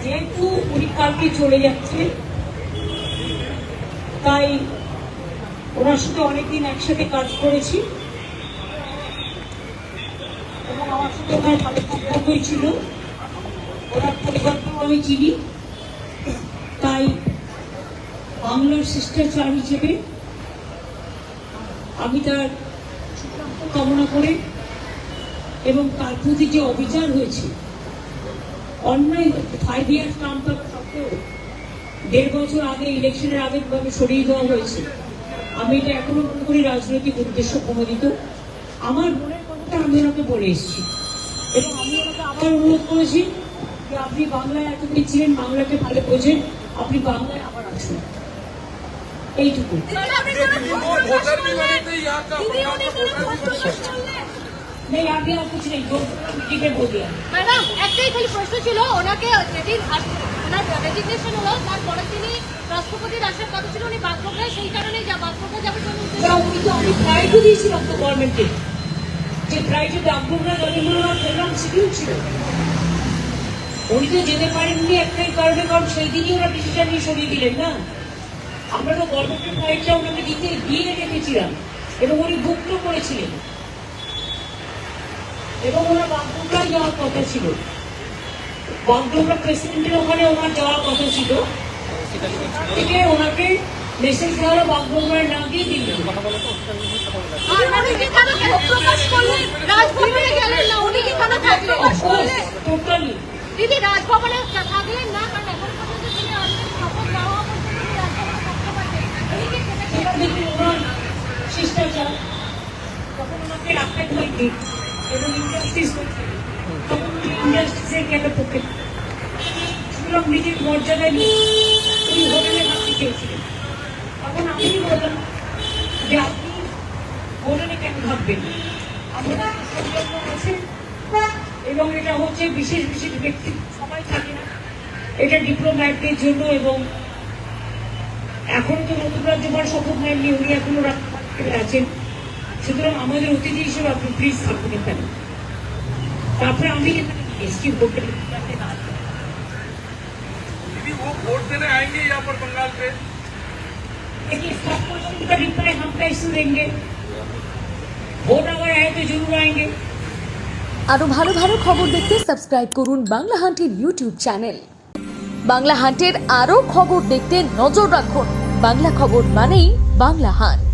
যেহেতু উনি কালকে চলে যাচ্ছে, তাই ওনার সাথে অনেকদিন একসাথে কাজ করেছি এবং আমার সাথে ওনার ভালো সম্পর্কই ছিল। ওনার পরিবারকেও আমি চিনি, তাই বাংলার শিষ্টাচার হিসেবে আমি তার কামনা করে এবং তার প্রতি যে অবিচার হয়েছে, অন্যায় 5 ইয়ার্স টার্ম সত্ত্বেও 1.5 বছর আগে ইলেকশনের আগে ভাবে সরিয়ে দেওয়া হয়েছে। আমি এটা এখনো মনে করি রাজনৈতিক উদ্দেশ্য প্রণোদিত। আমার মনের কথাটা আমি ওনাকে বলে এসেছি এবং আমি ওনাকে আবার অনুরোধ করেছি যে আপনি বাংলায় এতদিন ছিলেন, বাংলাকে ভালো বোঝেন, আপনি বাংলায় আবার আসুন। এইটুকু। नहीं आगे और कुछ नहीं, जो टिकट हो गया। मैडम একটাই খালি প্রশ্ন ছিল, ওনাকে যেদিন ওনার রেজিগনেশন হলো তারপরে তিনি রাষ্ট্রপতির আসার কথা ছিল, উনি বাগডোগরায় সেই কারণে বাগডোগরা যাবার জন্য উনি তো আমি ট্রাই তো দিয়েছিলাম তো গভর্নমেন্টকে, যে ট্রাই যে বাগডোগরা দলগুলো প্রোগ্রাম শিডিউল ছিল। উনি তো যেতে পারেননি একটাই কারণে, কারণ সেই দিনই ওরা ডিসিশন নিয়ে সরিয়ে দিলেন না। আমরা তো গভর্নমেন্টের ফ্লাইটটা ওনাকে দিয়ে রেখেছিলাম এবং উনি বুকও করেছিলেন এবং ওনার বাগডোগরায় যাওয়ার কথা ছিল। বাগডোগরা প্রেসিডেন্টের ওখানে ওনার যাওয়ার কথা ছিল, থেকে ওনাকে মেসেজ দেওয়া হলো বাগডোগরায় না দিয়ে দিল। দিদি রাজভবনে থাকলেন না, কারণ এখন পর্যন্ত তিনি শপথ না হওয়া পর্যন্ত রাজভবনে ওনার শিষ্টাচার তখন ওনাকে রাখতে হয়নি এবং ইন্ডাস্ট্রিজ তখন ইন্ডাস্ট্রিজের কেন পক্ষে সুতরাং নিজের মর্যাদায় উনি হোটেলে থাকতে চেয়েছিলেন। তখন আমি বললাম যে আপনি হোটেলে কেন থাকবেন, আমরা আছে এবং এটা হচ্ছে বিশেষ বিশেষ ব্যক্তি, সবাই থাকে না, এটা ডিপ্লোম্যাটদের জন্য। এবং এখনো তো নতুন রাজ্যপাল শপথ নেননি, উনি এখনো রাষ্ট্রপতি আছেন, সুতরাং আমাদের অতিথি হিসেবে আপনি প্লিজ থাকুন এখানে। তারপরে আমি এসছি ভোট देने आएंगे यहाँ पर बंगाल पे, लेकिन सब क्वेश्चन का रिप्लाई हम कैसे देंगे? ভোট अगर आए तो जरूर आएंगे। আরো ভালো ভালো খবর দেখতে সাবস্ক্রাইব করুন বাংলা হান্টের ইউটিউব চ্যানেল। বাংলা হান্টের আরো খবর দেখতে নজর রাখুন। বাংলা খবর মানেই বাংলা হান্ট।